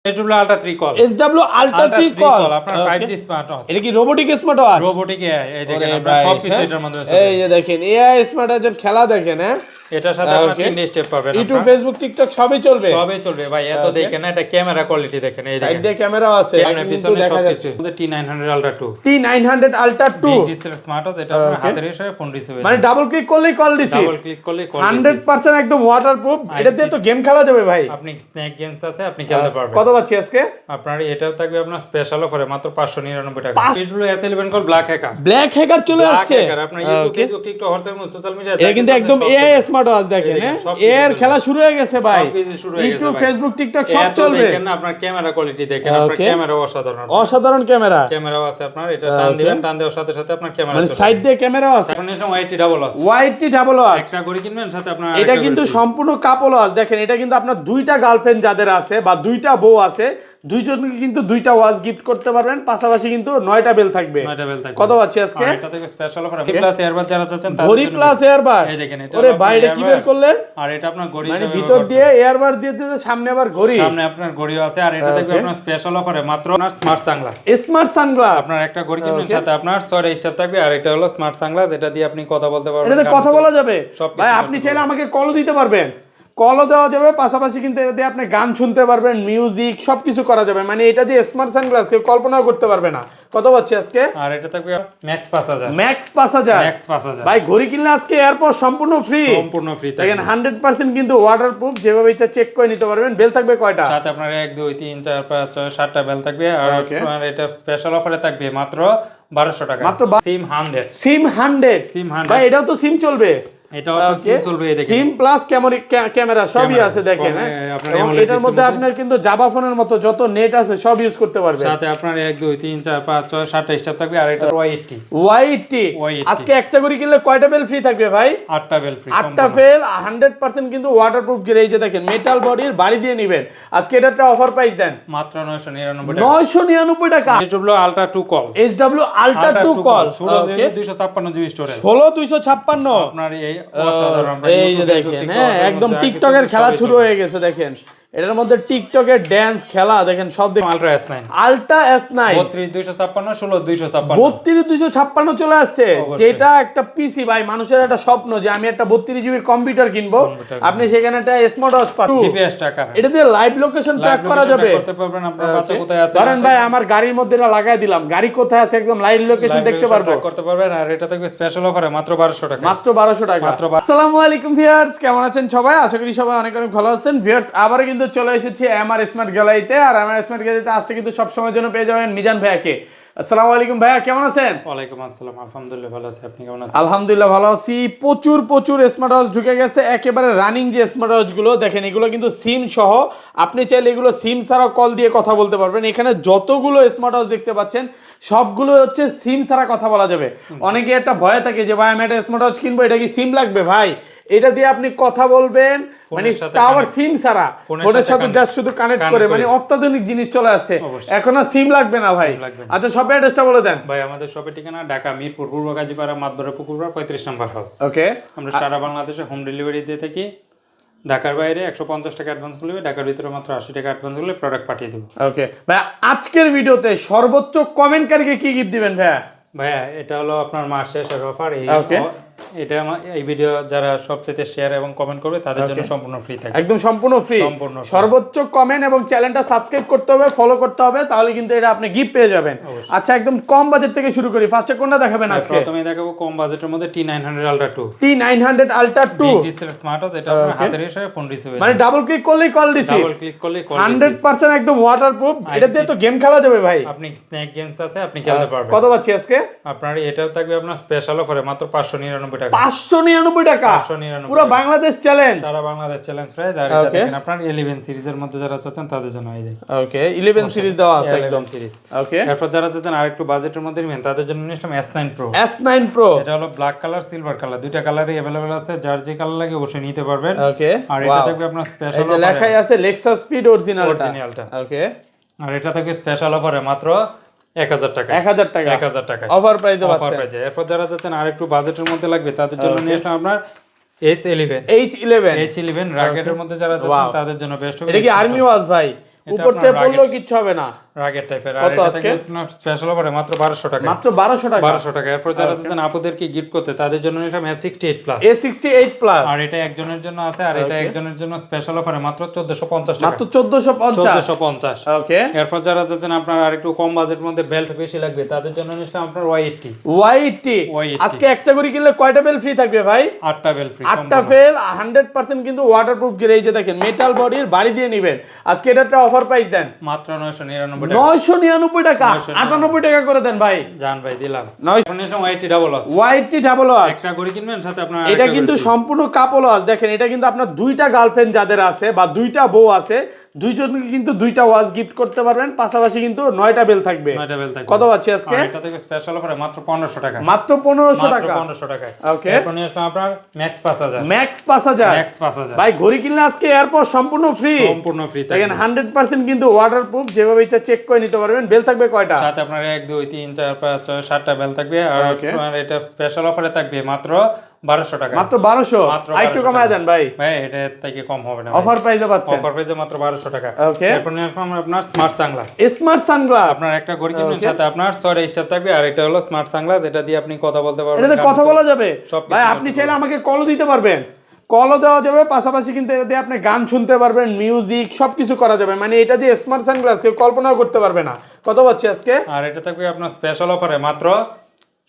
SW Ultra 3 call SW Ultra 3 call আপনার 5G smart watch. এটা কি robotic smart watch? Robotic AI, এই দেখেন আপনারা সবকিছু এটার মধ্যে আছে। এই যে দেখেন এআই স্মার্ট ওয়াচের খেলা দেখেন। হ্যাঁ, এটার সাথে আপনারা তিনটে স্টেপ পাবেন। ইউটিউব, ফেসবুক, টিকটক সবই চলবে। সবই চলবে ভাই, এত দেখেন না, এটা ক্যামেরা কোয়ালিটি দেখেন, এই সাইড দেখেন দিয়ে ক্যামেরাও আছে, ক্যামেরা পিছনে দেখা সবকিছু। যাচ্ছে। আমাদের T900 Ultra 2 T900 Ultra 2 digital smart watch, এটা আপনার হাতের ইশারায় ফোন রিসিভ মানে ডাবল ক্লিক করলেই কল রিসিভ, ডাবল ক্লিক করলে কল 100% একদম ওয়াটারপ্রুফ। এটা দিয়ে তো গেম খেলা যাবে ভাই। আপনি স্ন্যাক গেমস আছে, আপনি খেলতে পারবেন। কত পাচ্ছি আজকে? আপনার এটাও থাকবে আপনার স্পেশাল অফারে মাত্র 599 টাকা। SW S11 call black hacker, black hacker চলে আসছে। আপনার ইউটিউব, ফেসবুক, টিকটক, হোয়াটসঅ্যাপ এবং সোশ্যাল মিডিয়া এটা কিন্তু একদম এআই স্মার্ট ওয়াচ দেখেন। এর খেলা শুরু হয়ে গেছে ভাই, ইউটিউব, ফেসবুক, টিকটক সব চলবে। দেখেন আপনার ক্যামেরা কোয়ালিটি দেখেন, আপনার ক্যামেরা অসাধারণ, অসাধারণ ক্যামেরা। ক্যামেরাও আছে আপনার, এটা টান দিবেন, টান দেওয়ার সাথে সাথে আপনার ক্যামেরা মানে সাইড দিয়ে ক্যামেরাও আছে। এখন এটা ওয়াইটি ডাবল ওয়াচ, ওয়াইটি ডাবল ওয়াচ এক্সট্রা করে কিনবেন সাথে আপনার এটা কিন্তু সম্পূর্ণ কাপল ওয়াচ দেখেন। এটা কিন্তু আপনার দুইটা গার্লফ্রেন্ড যাদের আছে বা দুইটা বউ আছে, দুইজনকে কিন্তু দুইটা ওয়াচ গিফট করতে পারবেন। পাশাপাশি কিন্তু 9টা বেল থাকবে। 9টা বেল থাকবে। কত পাচ্ছি আজকে? এটা থেকে স্পেশাল অফার প্লাস এয়ারবাড যারা চাচ্ছেন তাদের ঘড়ি প্লাস এয়ারবাড। এই দেখেন এটা ওরে ভাই, এটা কি বের করলেন? আর এটা আপনার ঘড়ি মানে ভিতর দিয়ে এয়ারবাড দিয়ে দিতে, সামনে আবার ঘড়ি, সামনে আপনার ঘড়িও আছে। আর এটা দেখবে আপনার স্পেশাল অফারে মাত্র আপনার স্মার্ট সানগ্লাস, স্মার্ট সানগ্লাস। আপনার একটা ঘড়ি কিনবেন সাথে আপনার 6টা স্টেপ থাকবে। আর এটা হলো স্মার্ট সানগ্লাস, এটা দিয়ে আপনি কথা বলতে পারবেন, এটাতে কথা বলা যাবে ভাই। আপনি চাইলে আমাকে কলও দিতে পারবেন, কলও দেওয়া যাবে। পাশাপাশি কিন্তু এটা দিয়ে আপনি গান শুনতে পারবেন, মিউজিক সবকিছু করা যাবে। মানে এটা যে স্মার্ট সানগ্লাস কেউ কল্পনাও করতে পারবে না। কত পাচ্ছি আজকে? আর এটা থাকবে ম্যাক্স 5000, ম্যাক্স 5000, ম্যাক্স 5000 ভাই। ঘড়ি কিনলে আজকে এয়ারপড সম্পূর্ণ ফ্রি, সম্পূর্ণ ফ্রি দেখেন 100% কিন্তু ওয়াটারপ্রুফ, যেভাবে ইচ্ছা চেক করে নিতে পারবেন। বেল থাকবে কয়টা? সাথে আপনার 1 2 3 4 5 6 7টা বেল থাকবে। আর আপনার এটা স্পেশাল অফারে থাকবে মাত্র 1200 টাকা। মাত্র সিম 100, সিম 100, সিম 100 ভাই। এটাও তো সিম চলবে, এটাও সিম চলবে। এই দেখেন সিম প্লাস ক্যামেরা সবই আছে দেখেন। এবং এটার মধ্যে আপনার কিন্তু জাভা ফোনের মতো যত নেট আছে সব ইউজ করতে পারবেন। সাথে আপনার 1 2 3 4 5 6 7টা স্টেপ থাকবে। আর এটা Y80 আজকে একটা করে কিনলে কয়টা বেল ফ্রি থাকবে ভাই? 8টা বেল ফ্রি, 8টা বেল 100% কিন্তু ওয়াটারপ্রুফ গ্রে। এই যে দেখেন মেটাল বডির বাড়ি দিয়ে নেবেন। আজকে এটা একটা অফার প্রাইস দেন মাত্র 999 টাকা। 999 টাকা। SW Ultra 2 call, SW Ultra 2 call 256 GB storage, 16256। আপনার এই অসাধারণ, এই যে দেখেন, হ্যাঁ, একদম টিকটকের খেলা শুরু হয়ে গেছে দেখেন। এটার মধ্যে টিকটকের ড্যান্স খেলা দেখেন সব দেখেন। আলট্রা S9, আলট্রা S9 32256 16256, 32256 চলে আসছে। যেটা একটা পিসি ভাই, মানুষের একটা স্বপ্ন যে আমি একটা 32 জিবির কম্পিউটার কিনবো। আপনি সেখানে একটা স্মার্ট ওয়াচ পাবেন, জিপিএস টাকা, এটা দিয়ে লাইভ লোকেশন ট্র্যাক করা যাবে। করতে পারবেন আপনার বাচ্চা কোথায় আছে। ধরেন ভাই আমার গাড়ির মধ্যে এটা লাগাই দিলাম, গাড়ি কোথায় আছে একদম লাইভ লোকেশন দেখতে পারবো, করতে পারবেন। আর এটা থেকে স্পেশাল অফারে মাত্র 1200 টাকা, মাত্র 1200 টাকা। আসসালামু আলাইকুম ভিউয়ার্স, কেমন আছেন সবাই? আশা করি সবাই অনেক অনেক ভালো আছেন। ভিউয়ার্স, আবার কিন্তু চলে এসেছি আমার স্মার্ট গ্যালারিতে। আর আমার স্মার্ট গ্যালারিতে আসতে কিন্তু সব সময়ের জন্য পেয়ে যাবেন মিজান ভাইয়াকে। আসসালামু আলাইকুম ভাইয়া, কেমন আছেন? ওয়ালাইকুম আসসালাম, আলহামদুলিল্লাহ ভালো আছি, আপনি কেমন আছেন? আলহামদুলিল্লাহ ভালো আছি। প্রচুর স্মার্ট ওয়াচ ঢুকে গেছে, একেবারে রানিং যে স্মার্ট ওয়াচ গুলো দেখেন, এগুলো কিন্তু সিম সহ। আপনি চাইলে এগুলো সিম ছাড়া কল দিয়ে কথা বলতে পারবেন। এখানে যতগুলো স্মার্ট ওয়াচ দেখতে পাচ্ছেন সবগুলো হচ্ছে সিম ছাড়া কথা বলা যাবে। অনেকে একটা ভয় থাকে যে ভাই আমি একটা স্মার্ট ওয়াচ কিনবো, এটা কি সিম লাগবে? ভাই এটা দিয়ে আপনি কথা বলবেন, মানে তাও আবার সিম ছাড়া, ফোনের সাথে জাস্ট শুধু কানেক্ট করে, মানে অত্যাধুনিক জিনিস চলে আসছে। এখন আর সিম লাগবে না ভাই। আচ্ছা, শপের অ্যাড্রেসটা বলে দেন ভাই। আমাদের শপের ঠিকানা ঢাকা মিরপুর পূর্ব গাজীপাড়া মাতবরা পুকুরপাড় 35 নম্বর হাউস। ওকে। আমরা সারা বাংলাদেশে হোম ডেলিভারি দিয়ে থাকি। ঢাকার বাইরে 150 টাকা অ্যাডভান্স করলে, ঢাকার ভিতরে মাত্র 80 টাকা অ্যাডভান্স করলে প্রোডাক্ট পাঠিয়ে দেব। ওকে ভাই, আজকের ভিডিওতে সর্বোচ্চ কমেন্টকারীকে কি গিফট দিবেন ভাইয়া? ভাইয়া এটা হলো আপনার মাস শেষের অফার। এটা এই ভিডিও যারা সবচেয়ে শেয়ার এবং কমেন্ট করবে তাদের জন্য সম্পূর্ণ ফ্রি থাকবে, একদম সম্পূর্ণ ফ্রি। সর্বোচ্চ কমেন্ট এবং চ্যানেলটা সাবস্ক্রাইব করতে হবে, ফলো করতে হবে, তাহলে কিন্তু এটা আপনি গিফট পেয়ে যাবেন। আচ্ছা, একদম কম বাজেট থেকে শুরু করি। ফার্স্টে কোনটা দেখাবেন আজকে? প্রথমে দেখাবো কম বাজেটের মধ্যে T900 Ultra 2, T900 Ultra 2 digital smart watch, এটা আপনার হাতের ইশারায় ফোন রিসিভ, মানে ডাবল ক্লিক করলেই কল রিসিভ, ডাবল ক্লিক করলে কল 100% একদম ওয়াটারপ্রুফ। এটা দিয়ে তো গেম খেলা যাবে ভাই। আপনি স্ন্যাক গেমস আছে, আপনি খেলতে পারবেন। কত পাচ্ছি আজকে? আপনার এটাও থাকবে আপনার স্পেশাল অফারে মাত্র 599 টাকা। 599 টাকা, 599 পুরো বাংলাদেশ চ্যালেঞ্জ, সারা বাংলাদেশ চ্যালেঞ্জ প্রাইস। আর এটা দেখেন আপনার 11 সিরিজের মধ্যে যারা চাচ্ছেন তাদের জন্য এই দেখেন। ওকে, 11 সিরিজ দেওয়া আছে একদম সিরিজ। ওকে। এরপর যারা চাচ্ছেন আরেকটু বাজেটের মধ্যে নেবেন তাদের জন্য নিলাম S9 Pro। S9 Pro এটা হলো ব্ল্যাক কালার, সিলভার কালার, দুইটা কালারই अवेलेबल আছে। যার যে কালার লাগে অবশ্যই নিতে পারবেন। ওকে। আর এটা থাকবে আপনার স্পেশাল অফারে, এই যে লেখাই আছে Lexus Speed অরিজিনালটা। ওকে। আর এটা থাকবে স্পেশাল অফারে মাত্র 1000 টাকা, 1000 টাকা, 1000 টাকা অফার প্রাইসে পাচ্ছেন। এরপর যারা চাচ্ছেন আরেকটু বাজেটের মধ্যে লাগবে তাদের জন্য নিয়ে আসলাম আপনার H11 H11 রাগেটের মধ্যে যারা চাচ্ছেন তাদের জন্য বেস্ট হবে। এটা কি আর্মি ওয়াচ ভাই? উপরতে পড়লেও কিচ্ছু হবে না, রাগের টাইপের। আর এটা থেকে স্পেশাল অফারে মাত্র 1200 টাকা, মাত্র 1200 টাকা, 1200 টাকা। এরপর যারা চাচ্ছেন আপুদেরকে গিফট করতে তাদের জন্য এটা A68 প্লাস, A68 প্লাস। আর এটা একজনের জন্য আছে, আর এটা একজনের জন্য স্পেশাল অফারে মাত্র 1450 টাকা, মাত্র 1450। ওকে। এরপর যারা চাচ্ছেন আপনার আরেকটু কম বাজেটের মধ্যে বেল্ট বেশি লাগবে তাদের জন্য নিশ্চয় আপনার Y80। আজকে একটা করে কিনলে কয়টা বেল ফ্রি থাকবে ভাই? 8টা বেল ফ্রি, 8টা বেল 100% কিন্তু ওয়াটারপ্রুফ গ্রেড। এই যে দেখেন মেটাল বডির বাড়ি দিয়ে নেবেন। আজকে এটা একটা অফার প্রাইস দেন মাত্র 999 টাকা, 999 টাকা, 98 টাকা করে দেন ভাই। জান ভাই দিলাম। Y80 double watch, Y80 double watch একটা করে কিনবেন সাথে আপনার এটা কিন্তু সম্পূর্ণ কাপল ওয়াচ। দেখেন এটা কিন্তু আপনার দুইটা গার্লফ্রেন্ড যাদের আছে বা দুইটা বউ আছে, দুইজনকে কিন্তু দুইটা ওয়াচ গিফট করতে পারবেন। পাশাপাশি কিন্তু 9টা বেল থাকবে। 9টা বেল থাকবে। কত পাচ্ছি আজকে? এটা থেকে স্পেশাল অফারে মাত্র 1500 টাকা, মাত্র 1500 টাকা, মাত্র 1500 টাকায়। ওকে। এরপর নিয়ে আসলাম আপনার ম্যাক্স 5000, ম্যাক্স 5000। ম্যাক্স 5000 ভাই ঘড়ি কিনলে আজকে এয়ারপড সম্পূর্ণ ফ্রি, সম্পূর্ণ ফ্রি। দেখেন 100% কিন্তু ওয়াটারপ্রুফ, যেভাবে ইচ্ছা চেক করে নিতে পারবেন। বেল থাকবে কয়টা? সাথে আপনার 1 2 3 4 5 6 7টা বেল থাকবে। আর আপনার এটা স্পেশাল অফারে থাকবে মাত্র 1200 টাকা, মাত্র 1200। আরেকটু কমায় দেন ভাই। ভাই এটা থেকে কম হবে না, অফার প্রাইসে পাচ্ছেন, অফার প্রাইসে মাত্র 1200 টাকা। ওকে। এরপর নিয়ে আসলাম আপনার স্মার্ট সানগ্লাস, স্মার্ট সানগ্লাস। আপনার একটা ঘড়ি কিনবেন সাথে আপনার 6টা স্টেপ থাকবে, আর এটা হলো স্মার্ট সানগ্লাস। এটা দিয়ে আপনি কথা বলতে পারবেন, এটাতে কথা বলা যাবে ভাই। আপনি চাইলে আমাকে কলও দিতে পারবেন, কলও দেওয়া যাবে। পাশাপাশি কিন্তু এটা দিয়ে আপনি গান শুনতে পারবেন, মিউজিক সবকিছু করা যাবে। মানে এটা যে স্মার্ট সানগ্লাস কেউ কল্পনাও করতে পারবে না। কত পাচ্ছি আজকে? আর এটা থাকবে আপনার স্পেশাল অফারে মাত্র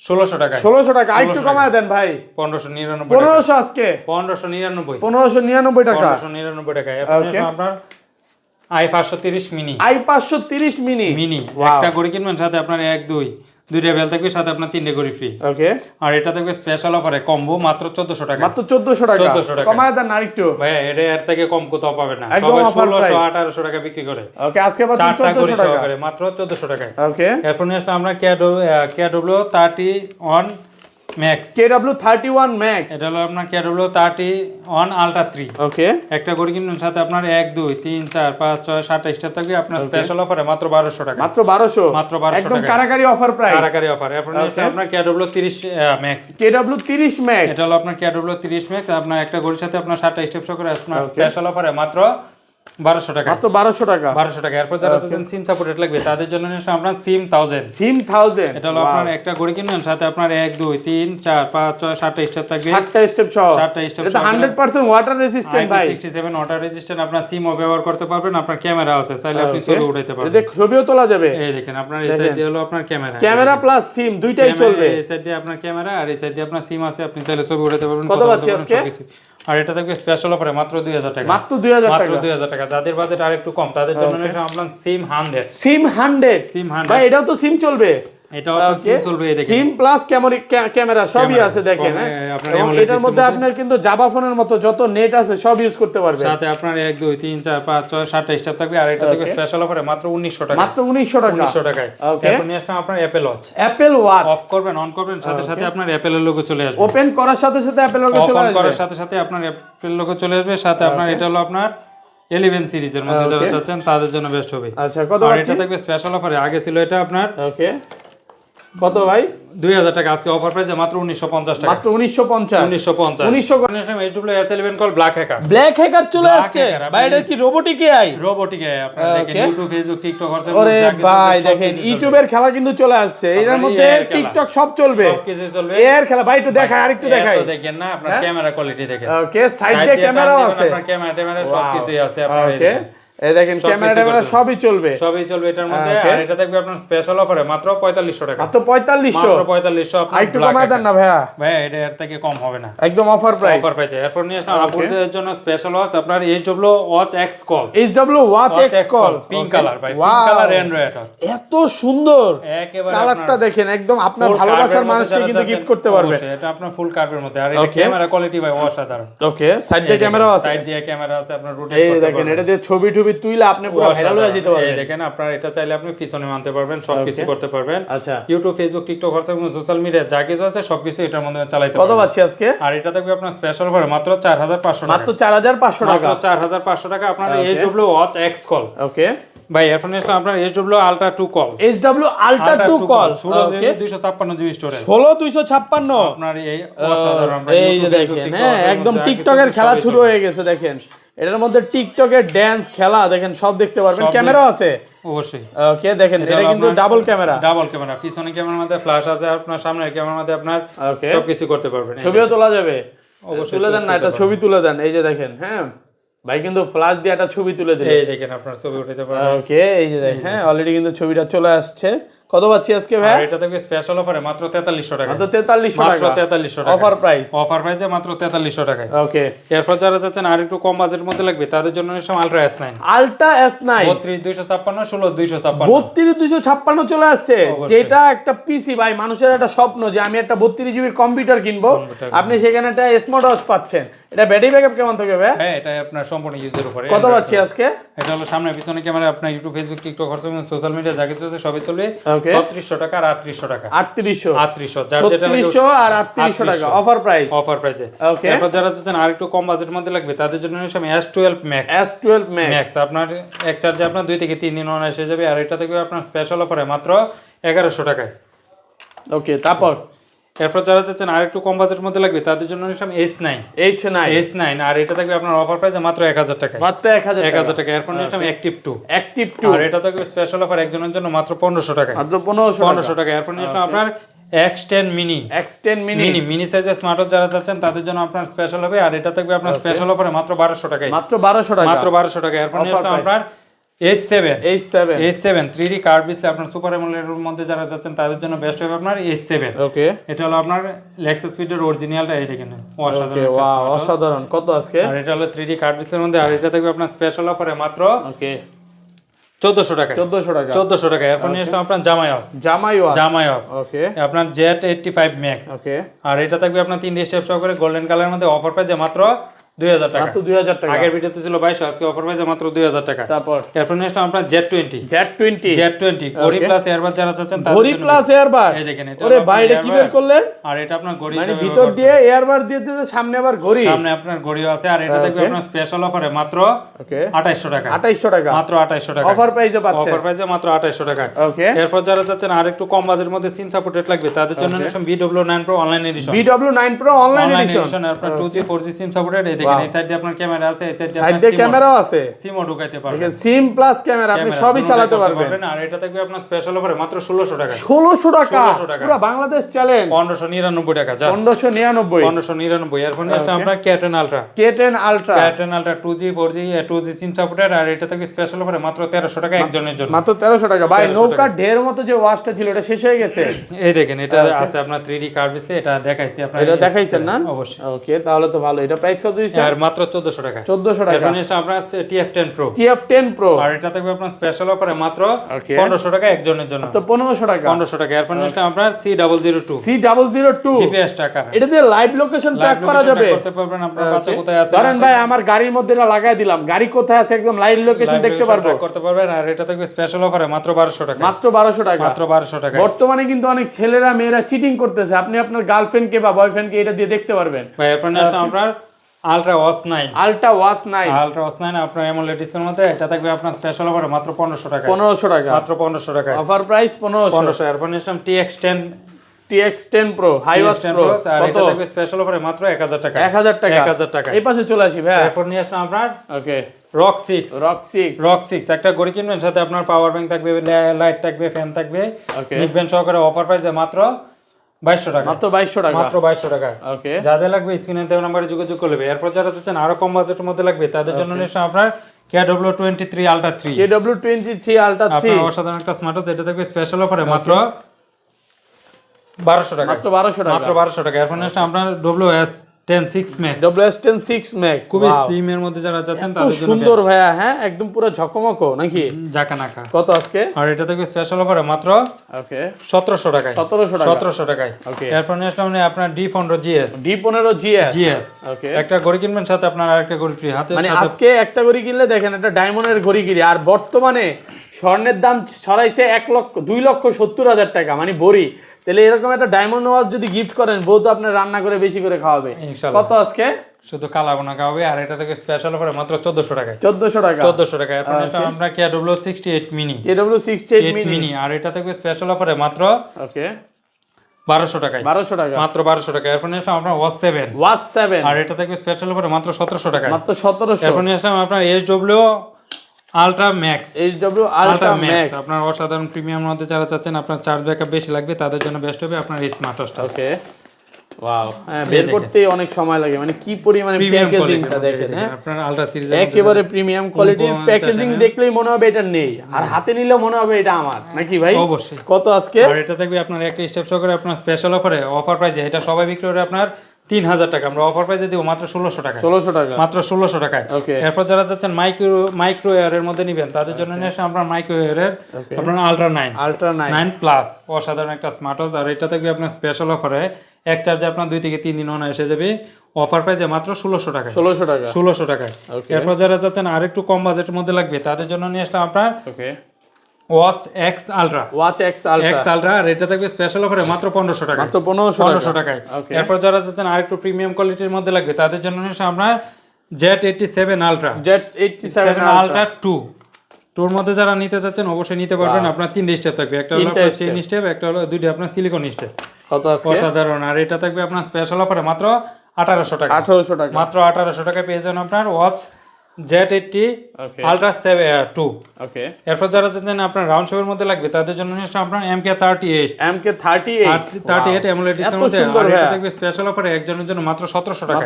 1600 টাকা, 1600 টাকা। আরেকটু কমায় দেন ভাই। 1599 1500 আজকে 1599 1599 টাকা, 1599 টাকা। এরপর আপনার i530 mini, i530 mini mini একটা ঘড়ি কিনবেন সাথে আপনার 1 2 দুইটা বেল থাকবে, সাথে আপনার 3টে ঘড়ি ফ্রি, ওকে। আর এটা থাকবে স্পেশাল অফারে কম্বো মাত্র 1400 টাকা, মাত্র 1400 টাকা। 1400 টাকা কমায় দেন আরেকটু ভাই। এটা এর থেকে কম কোথাও পাবে না, একদম সবাই অফার 1600 প্রাইস। 1800 টাকা বিক্রি করে, ওকে। আজকে পাচ্ছেন 1400 টাকা করে মাত্র 1400 টাকায়, ওকে। এরপর নিয়ে আসলাম আমরা KW31 ম্যাক্স, KW31 ম্যাক্স। এটা হলো আপনার KW31 আলট্রা 3, ওকে। একটা ঘড়ি কিনবেন সাথে আপনার 1 2 3 4 5 6 7টা স্টেপ থাকবে। আপনার স্পেশাল অফারে মাত্র 1200 টাকা, মাত্র 1200, মাত্র 1200 একদম টাকা, কারাকারি অফার প্রাইস, কারাকারি অফার। এরপর নিয়ে আসলাম আপনার KW30 ম্যাক্স, KW30 ম্যাক্স। এটা হলো আপনার KW30 ম্যাক্স। আপনার একটা ঘড়ির সাথে আপনার 7টা স্টেপ সহ করে আপনার স্পেশাল অফারে মাত্র 1200 টাকা, মাত্র 1200 টাকা, 1200 টাকা। এরপর যারা চাচ্ছেন সিম সাপোর্টেড লাগবে তাদের জন্য নিশ্চয় আপনার সিম 1000, সিম 1000। এটা হলো আপনার একটা ঘড়ি কিনবেন সাথে আপনার 1 2 3 4 5 6 7টা স্টেপ থাকবে, 7টা স্টেপ সহ, 7টা স্টেপ এটা 100% ওয়াটার রেজিস্ট্যান্ট ভাই, IP67 ওয়াটার রেজিস্ট্যান্ট। আপনার সিমও ব্যবহার করতে পারবেন, আপনার ক্যামেরা আছে, চাইলে আপনি ছবি উঠাইতে পারবেন, এটা ছবিও তোলা যাবে। এই দেখেন আপনার এই সাইড দিয়ে হলো আপনার ক্যামেরা, ক্যামেরা প্লাস সিম দুইটাই চলবে। এই সাইড দিয়ে আপনার ক্যামেরা আর এই সাইড দিয়ে আপনার সিম আছে, আপনি চাইলে ছবি উঠাইতে পারবেন। কত পাচ্ছি আজকে? আর এটা থাকবে স্পেশাল অফারে মাত্র 2000 টাকা, মাত্র 2000 টাকা, মাত্র 2000 টাকা। যাদের বাজেট আরেকটু কম তাদের জন্য নিশ্চয় আপনার সিম 100, সিম 100 সিম 100 ভাই। এটাও তো সিম চলবে, এটাও সিম চলবে। এই দেখেন সিম প্লাস ক্যামেরা সবই আছে দেখেন। এবং এটার মধ্যে আপনার কিন্তু জাভা ফোনের মতো যত নেট আছে সব ইউজ করতে পারবেন, সাথে আপনার 1 2 3 4 5 6 7টা স্টেপ থাকবে। আর এটা থেকে স্পেশাল অফারে মাত্র 1900 টাকা, মাত্র 1900 টাকা, 1900 টাকায়। এরপর নিয়ে আসলাম আপনার Apple watch, Apple watch. Of করবেন অন করবেন সাথে সাথে আপনার অ্যাপলের লোগো চলে আসবে, ওপেন করার সাথে সাথে অ্যাপল লোগো চলে আসবে, অন করার সাথে সাথে আপনার অ্যাপল লোগো চলে আসবে। সাথে আপনার এটা হলো আপনার 11 সিরিজের মধ্যে যারা চাচ্ছেন তাদের জন্য বেস্ট হবে। আচ্ছা কত আর আছে? এটা থাকবে স্পেশাল অফারে, আগে ছিল এটা আপনার ওকে কত ভাই? 2000 টাকা, আজকে অফার প্রাইসে মাত্র 1950 টাকা, মাত্র 1950, 1950 S11 call black hacker, black hacker চলে আসছে ভাই। এটা কি রোবোটিক এআই? Robotic AI. আপনারা দেখেন ইউটিউব ফেসবুক টিকটক হচ্ছে, ওরে ভাই দেখেন ইউটিউবের খেলা কিন্তু চলে আসছে, এর মধ্যে টিকটক সব চলবে, সবকিছু চলবে। এর খেলা ভাই একটু দেখাই, আরেকটু দেখাই। তো দেখেন না আপনার ক্যামেরা কোয়ালিটি দেখেন, ওকে সাইড দিয়ে ক্যামেরাও আছে, আপনার ক্যামেরা সবকিছুই আছে আপনার। ওকে এই দেখেন ক্যামেরা সবই চলবে, সবই চলবে এটার মধ্যে। আর এটা থাকবে আপনার স্পেশাল অফারে মাত্র 4500 টাকা, মাত্র 4500, মাত্র 4500। আপনার একটু কমায় দেন না ভাইয়া, ভাইয়া এটা এর থেকে কম হবে না, একদম অফার প্রাইস, অফার প্রাইসে। এরপর নিয়ে আসলাম আপুদের জন্য স্পেশাল ওয়াচ, আপনার HW watch X call, HW watch X call, pink colour ভাই, পিঙ্ক কালার অ্যান্ড্রয়েড, এত সুন্দর একেবারে কালারটা দেখেন, একদম আপনার ভালোবাসার মানুষকে কিন্তু গিফট করতে পারবেন। এটা আপনার ফুল কার্ভের মধ্যে। আর এটা ক্যামেরা কোয়ালিটি ভাই অসাধারণ। ওকে সাইড দিয়ে ক্যামেরাও আছে, সাইড দিয়ে ক্যামেরা আছে, আপনার রোটেট এই করতে দেখেন পারবেন। এটা দিয়ে ছবি টবি তুইলে আপনি পুরো ভাইরাল হয়ে যেতে পারবেন। এই দেখেন আপনার এটা চাইলে আপনি পিছনে মানতে পারবেন, সবকিছু করতে পারবেন। আচ্ছা YouTube Facebook TikTok WhatsApp social media যা কিছু আছে সবকিছু এটার মধ্যে চালাতে পারবেন। কত পাচ্ছি আজকে? আর এটা থাকবে আপনার স্পেশাল করে মাত্র 4500 টাকা, মাত্র 4500 টাকা, মাত্র 4500 টাকা। আপনার HW watch X call, okay ভাই এরপর নিয়ে আসলাম আপনার HW ultra 2 call, HW ultra 2 call, okay 256 GB storage, 16256। আপনার এই অসাধারণ, এই যে দেখেন হ্যাঁ একদম টিকটকের খেলা শুরু হয়ে গেছে দেখেন। এটার মধ্যে টিকটকের ড্যান্স খেলা দেখেন সব দেখতে পারবেন, ক্যামেরাও আছে অবশ্যই। ওকে দেখেন এটা কিন্তু ডাবল ক্যামেরা, পিছনে ক্যামেরার মধ্যে ফ্ল্যাশ আছে, আপনার সামনের ক্যামেরার মধ্যে আপনার সবকিছু করতে পারবেন। ছবিও তোলা যাবে, অবশ্যই তুলে দেন না, এটা ছবি তুলে দেন, এই যে দেখেন। হ্যাঁ ভাই কিন্তু ফ্ল্যাশ দিয়ে একটা ছবি তুলে দিলেন, এই দেখেন আপনার ছবি উঠাতে পারবেন। ওকে এই যে দেখেন, হ্যাঁ অলরেডি কিন্তু ছবিটা চলে আসছে। কত পাচ্ছি আজকে ভাই? আর এটা থেকে স্পেশাল অফারে মাত্র 4300 টাকা, মাত্র 4300 টাকা, মাত্র 4300 টাকা অফার প্রাইস, অফার প্রাইসে মাত্র 4300 টাকায়। ওকে এরপর যারা যাচ্ছেন আর একটু কম বাজেটের মধ্যে লাগবে তাদের জন্য নিলাম আলট্রা S9, আলট্রা S9 32256 16256 32256 চলে আসছে, যেটা একটা পিসি ভাই, মানুষের একটা স্বপ্ন যে আমি একটা 32 জিবির কম্পিউটার কিনবো, আপনি সেখানে একটা স্মার্ট ওয়াচ পাচ্ছেন। এটা ব্যাটারি ব্যাকআপ কেমন থাকবে ভাই? হ্যাঁ এটা আপনার সম্পূর্ণ ইউজের উপরে। কত পাচ্ছি আজকে? এটা হলো সামনে পিছনে ক্যামেরা, আপনার YouTube Facebook TikTok WhatsApp social media যা কিছু আছে সবই চলবে 3600 টাকা আর 3800 টাকা, 3800 যার যেটা লাগে 3600 আর 3800 টাকা অফার প্রাইস, অফার প্রাইসে। ওকে এরপর যারা চাচ্ছেন আর একটু কম বাজেটের মধ্যে লাগবে তাদের জন্য নিলাম S12 Max, S12 Max আপনার এক চার্জে আপনার 2 থেকে 3 দিন অনায়াসে এসে যাবে। আর এটা থেকে আপনার স্পেশাল অফারে মাত্র 1100 টাকায়। ওকে তারপর এরপর যারা চাচ্ছেন আর একটু কম বাজেটের মধ্যে লাগবে তাদের জন্য নিলাম H9, আর এটা থাকবে আপনার অফার প্রাইসে মাত্র 1000 টাকা, মাত্র 1000 টাকা। এরপর নিলাম Active 2, আর এটা থাকবে স্পেশাল অফার একজনের জন্য মাত্র 1500 টাকা, মাত্র 1500 টাকা। এরপর নিলাম আপনার X10 মিনি সাইজের স্মার্টওয়াচ যারা চাচ্ছেন তাদের জন্য আপনার স্পেশাল হবে। আর এটা থাকবে আপনার স্পেশাল অফারে মাত্র 1200 টাকায়, মাত্র 1200 টাকা, মাত্র 1200 টাকা। এরপর নিলাম আপনার H7 3D কার্ভ ডিসপ্লে, আপনার সুপার অ্যামোলেড এর মধ্যে যারা যাচ্ছেন তাদের জন্য বেস্ট হবে আপনার H7। ওকে এটা হলো আপনার লেক্সাস স্পিডের অরিজিনালটা, এই দেখেন ওকে ওয়াও অসাধারণ। কত আজকে? আর এটা হলো 3D কার্ভ ডিসপ্লের মধ্যে, আর এটা থাকবে আপনার স্পেশাল অফারে মাত্র ওকে 1400 টাকা, 1400 টাকা। এরপর নিয়ে আসলাম আপনার জামাই ওয়াচ, ওকে আপনার Z85 Max, ওকে আর এটা থাকবে আপনার 3D স্টেপ সহকারে গোল্ডেন কালারের মধ্যে, অফার প্রাইসে মাত্র 2000 টাকা, মাত্র 2000 টাকা। আগের ভিডিওতে ছিল 2200, আজকে অফার প্রাইসে মাত্র 2000 টাকা। তারপর এরপর নিয়ে আসলাম আপনার Z20 ঘড়ি প্লাস এয়ারবাড যারা চাচ্ছেন তাদের ঘড়ি জন্য প্লাস এয়ারবাড, এই দেখেন এটা ওরে ভাই এটা কি বের করলেন? আর এটা আপনার ঘড়ি মানে হিসেবে ভিতর দিয়ে এয়ারবাড দিয়ে দিতে, সামনে আবার ঘড়ি, সামনে আপনার ঘড়িও আছে। আর এটা থাকবে আপনার স্পেশাল অফারে মাত্র ওকে 2800 টাকা, 2800 টাকা, মাত্র 2800 টাকা অফার প্রাইসে পাচ্ছেন, অফার প্রাইসে মাত্র 2800 টাকা। ওকে এরপর যারা চাচ্ছেন আর একটু কম বাজেটের মধ্যে সিম সাপোর্টেড লাগবে তাদের জন্য নিলাম BW9 Pro online addition, BW9 Pro online addition, আপনার 2G 4G সিম সাপোর্টেড। এই দেখেন এই সাইড দিয়ে আপনার ক্যামেরা আছে, এই সাইড দিয়ে ক্যামেরাও আছে, সিমও ঢুকাইতে পারবেন, দেখেন সিম প্লাস ক্যামেরা আপনি সবই চালাতে পারবেন। আর এটা থাকবে আপনার স্পেশাল অফারে মাত্র 1600 টাকা, 1600 টাকা পুরো বাংলাদেশ চ্যালেঞ্জ, 1599 টাকা, যা 1599। এরপর নিয়ে আপনার K10 Ultra 2G 4G 2G SIM supported, আর এটা থাকবে স্পেশাল অফারে মাত্র 1300 টাকা একজনের জন্য, মাত্র 1300 টাকা। ভাই নৌকা ঢের মতো যে ওয়াচটা ছিল এটা শেষ হয়ে গেছে, এই দেখেন এটা আছে আপনার 3D কার্ভ ডিসপ্লে, এটা দেখাইছি আপনার, এটা দেখাইছেন না? অবশ্যই। ওকে তাহলে তো ভালো। এটা প্রাইস কত দিয়েছেন? আর মাত্র 1400 টাকা, 1400 টাকা। এরপর নিয়ে আপনার TF10 Pro, আর এটা থাকবে আপনার স্পেশাল অফারে মাত্র 1500 টাকা একজনের জন্য, তো 1500 টাকা, 1500 টাকা। এরপর নিয়ে আপনার C002 GPS টাকা, এটা দিয়ে লাইভ লোকেশন ট্র্যাক করা যাবে, করতে পারবেন আপনার বাচ্চা কোথায় আছে। ধরেন ভাই আমার গাড়ির মধ্যে এটা লাগাই দিলাম, গাড়ি কোথায় আছে একদম লাইভ লোকেশন দেখতে পারবো, করতে পারবেন। আর এটা থাকবে স্পেশাল অফারে মাত্র 1200 টাকা, মাত্র 1200 টাকা, মাত্র 1200 টাকা। বর্তমানে কিন্তু অনেক ছেলেরা মেয়েরা চিটিং করতেছে, আপনি আপনার গার্লফ্রেন্ডকে বা বয়ফ্রেন্ডকে এটা দিয়ে দেখতে পারবেন। ভাই এরপর নিয়ে আপনার Ultra Watch 9 আপনার AMOLED ডিসপ্লের মধ্যে, এটা থাকবে আপনার স্পেশাল অফারে মাত্র 1500 টাকা, 1500 টাকা, মাত্র 1500 টাকা, অফার প্রাইস 1500। এরপর নিয়ে TX10 Pro hi watch pro, আর এটা থাকবে স্পেশাল অফারে মাত্র 1000 টাকা, 1000 টাকা। এই পাশে চলে আসি ভাই, এরপর নিয়ে আসলাম আপনার ওকে ROG 6 একটা ঘড়ি কিনবেন, সাথে আপনার পাওয়ার ব্যাংক থাকবে, লাইট থাকবে, ফ্যান থাকবে, নিকবেন সহকারে, অফার প্রাইসে মাত্র 2200 টাকা, মাত্র 2200 টাকা, মাত্র 2200 টাকা। ওকে যাদের লাগবে স্ক্রিনে দেওয়া নম্বরে যোগাযোগ করবে। এরপর যারা চাচ্ছেন আরো কম বাজেটের মধ্যে লাগবে তাদের জন্য নিশ্চয় আপনার KW23 Ultra 3, আপনার অসাধারণ একটা স্মার্টওয়াচ, এটা থাকবে স্পেশাল অফারে মাত্র 1200 টাকা, মাত্র 1200 টাকা, মাত্র 1200 টাকা। এরপর নিশ্চয় আপনার WS10 6 Max, খুবই স্লিম এর মধ্যে যারা চাচ্ছেন তাদের জন্য সুন্দর ভাইয়া, হ্যাঁ একদম পুরো ঝকমকো নাকি জাকানাকা। কত আজকে? আর এটা থেকে স্পেশাল অফারে মাত্র ওকে 1700 টাকায়, 1700 টাকায়। ওকে এরপর নিয়ে আসলাম আপনার D15 GS, ওকে একটা ঘড়ি কিনবেন, সাথে আপনার আরেকটা ঘড়ি ফ্রি হাতে। মানে আজকে একটা ঘড়ি কিনলে দেখেন একটা ডায়মন্ডের ঘড়ি কিনে, আর বর্তমানে স্বর্ণের দাম ছড়াইছে 2,70,000 টাকা, মানে ভরি। তাহলে এরকম একটা ডায়মন্ড ওয়াচ যদি গিফট করেন, বউ তো আপনার রান্না করে বেশি করে খাওয়াবে ইনশাআল্লাহ। কত আজকে? শুধু কালাবোনা খাওয়াবে। আর এটা থেকে স্পেশাল অফারে মাত্র 1400 টাকায়, 1400 টাকা। এরপর আমরা KW68 মিনি, KW68 মিনি, আর এটা থেকে স্পেশাল অফারে মাত্র ওকে 1200 টাকায় 1200 টাকা মাত্র 1200 টাকা। এরপর নিয়ে আসলাম আপনার ওয়াচ 7 আর এটা থাকবে স্পেশাল অফারে মাত্র 1700 টাকায়। মাত্র 1700। এরপর নিয়ে আসলাম আপনার HW আলট্রা ম্যাক্স আপনার অসাধারণ প্রিমিয়ামের মধ্যে যারা চাচ্ছেন আপনার চার্জ ব্যাকআপ বেশি লাগবে তাদের জন্য বেস্ট হবে আপনার এই স্মার্ট ওয়াচটা। ওকে ওয়াও, বের করতে অনেক সময় লাগে, মানে কি পরিমাণে প্যাকেজিংটা দেখেন। হ্যাঁ আপনার আলট্রা সিরিজ একেবারে প্রিমিয়াম কোয়ালিটির, প্যাকেজিং দেখলেই মনে হবে এটা নেই, আর হাতে নিলে মনে হবে এটা আমার, নাকি ভাই? অবশ্যই। কত আজকে? আর এটা থাকবে আপনার একটা স্টেপ সহকারে আপনার স্পেশাল অফারে অফার প্রাইসে, এটা সবাই বিক্রি করে আপনার 3000 টাকা, আমরা অফার প্রাইসে দিব মাত্র 1600 টাকা। 1600 টাকা মাত্র 1600 টাকায়। এরপর যারা চাচ্ছেন মাইক্রো এয়ারের মধ্যে নেবেন তাদের জন্য নিয়ে আসে আমরা মাইক্রো এয়ারের আপনার আলট্রা 9 প্লাস অসাধারণ একটা স্মার্ট ওয়াচ। আর এটা থাকবে আপনার স্পেশাল অফারে এক চার্জে আপনার 2 থেকে 3 দিন অন এসে যাবে, অফার প্রাইসে মাত্র 1600 টাকা। 1600 টাকায়। এরপর যারা চাচ্ছেন আর একটু কম বাজেটের মধ্যে লাগবে তাদের জন্য নিয়ে আসলাম আপনার ওয়াচ এক্স আলট্রা আর এটা থাকবে স্পেশাল অফারে মাত্র 1500 টাকা। মাত্র 1500 টাকায়। এরপর যারা চাচ্ছেন আর একটু প্রিমিয়াম কোয়ালিটির মধ্যে লাগবে তাদের জন্য নিয়ে আসলাম আমরা Z87 আলট্রা 2 মধ্যে যারা নিতে চাচ্ছেন অবশ্যই নিতে পারবেন। আপনার 3টা স্টেপ থাকবে, একটা হলো চেইন স্টেপ, একটা হলো 2টা আপনার সিলিকন স্টেপ। কত আজকে? অসাধারণ। আর এটা থাকবে আপনার স্পেশাল অফারে মাত্র 1800 টাকা। মাত্র 1800 টাকায় পেয়ে যাবেন আপনার ওয়াচ Z80 আলট্রা 2। এরপর যারা চাচ্ছেন আপনার রাউন্ড শেপের মধ্যে লাগবে তাদের জন্য নিয়ে আপনার MK38 AMOLED ডিসপ্লের মধ্যে, আর এটা থাকবে স্পেশাল অফারে একজনের জন্য মাত্র 1700 টাকা।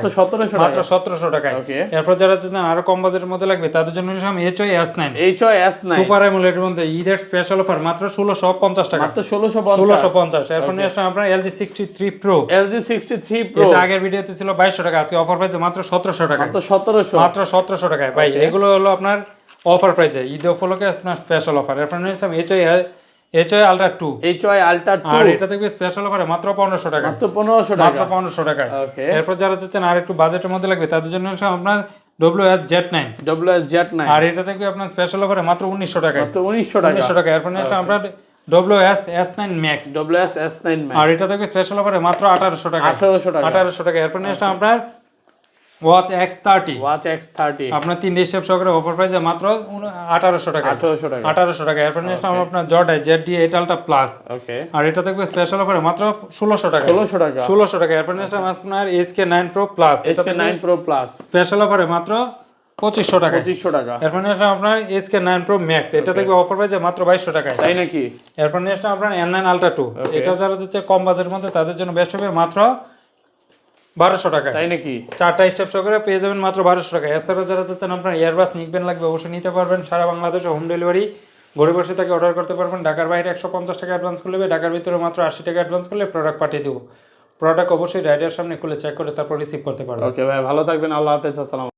মাত্র 1700 টাকায়। এরপর যারা চাচ্ছেন আরো কম বাজেটের মধ্যে লাগবে তাদের জন্য নিয়ে HOI S9 সুপার AMOLED এর মধ্যে ঈদের স্পেশাল অফার মাত্র 1650 টাকা। মাত্র 1650। এরপর নিয়ে আসলাম আপনার LG 63 Pro এটা আগের ভিডিওতে ছিল 2200 টাকা, আজকে অফার প্রাইসে মাত্র 1700 টাকা। মাত্র 1700 টাকায় ভাই। এগুলো হলো আপনার অফার প্রাইসে, ঈদ উপলক্ষে আপনার স্পেশাল অফার। এরপর নিয়ে আসলাম HOI আলট্রা 2 আর এটা থাকবে স্পেশাল অফারে মাত্র 1500 টাকা। মাত্র 1500 টাকায়। এরপর যারা চাচ্ছেন আর একটু বাজেটের মধ্যে লাগবে তাদের জন্য আপনার WS-Z9 আর এটা থাকবে আপনার স্পেশাল অফারে মাত্র 1900 টাকা। 1900 টাকা। এরপর নিয়ে আসলাম আপনার WS-S9 Max আর এটা থাকবে স্পেশাল অফারে মাত্র 1800 টাকা। 1800 টাকা। এরপর নিয়ে আসলাম আপনার ওয়াচ X30 আপনার 3 স্টেপ সহকারে অফার প্রাইসে মাত্র 1800 টাকা। 1800 টাকা। এরপর নিয়ে আসলাম আপনার জর্ডাই ZD8 আলট্রা প্লাস আর এটা থাকবে স্পেশাল অফারে মাত্র 1600 টাকা। 1600 টাকা। এরপর নিয়ে আসলাম আপনার SK9 Pro Plus স্পেশাল অফারে মাত্র 2500 টাকা। এরপর নিয়ে আসলাম আপনার SK9 Pro Max এটা থাকবে অফার প্রাইসে মাত্র 2200 টাকা। তাই নাকি? এরপর নিয়ে আসলাম আপনার N9 Ultra 2 এটা যারা হচ্ছে কম বাজেটের মধ্যে তাদের জন্য বেস্ট হবে মাত্র 1200 টাকা। তাই নাকি? 4টা স্টেপ সহকারে পেয়ে যাবেন মাত্র 1200 টাকা। এছাড়াও যারা চাচ্ছেন আপনার এয়ারবাস নিকবেন লাগবে অবশ্যই নিতে পারবেন, সারা বাংলাদেশে হোম ডেলিভারি ঘরে বসে থেকে অর্ডার করতে পারবেন। ঢাকার বাইরে 150 টাকা অ্যাডভান্স করলে, ঢাকার ভিতরে মাত্র 80 টাকা অ্যাডভান্স করলে প্রোডাক্ট পাঠিয়ে দেবো। প্রোডাক্ট অবশ্যই রাইডার সামনে খুলে চেক করে তারপর রিসিভ করতে পারবেন। ওকে ভাই, ভালো থাকবেন, আল্লাহ হাফেজ, আসসালাম।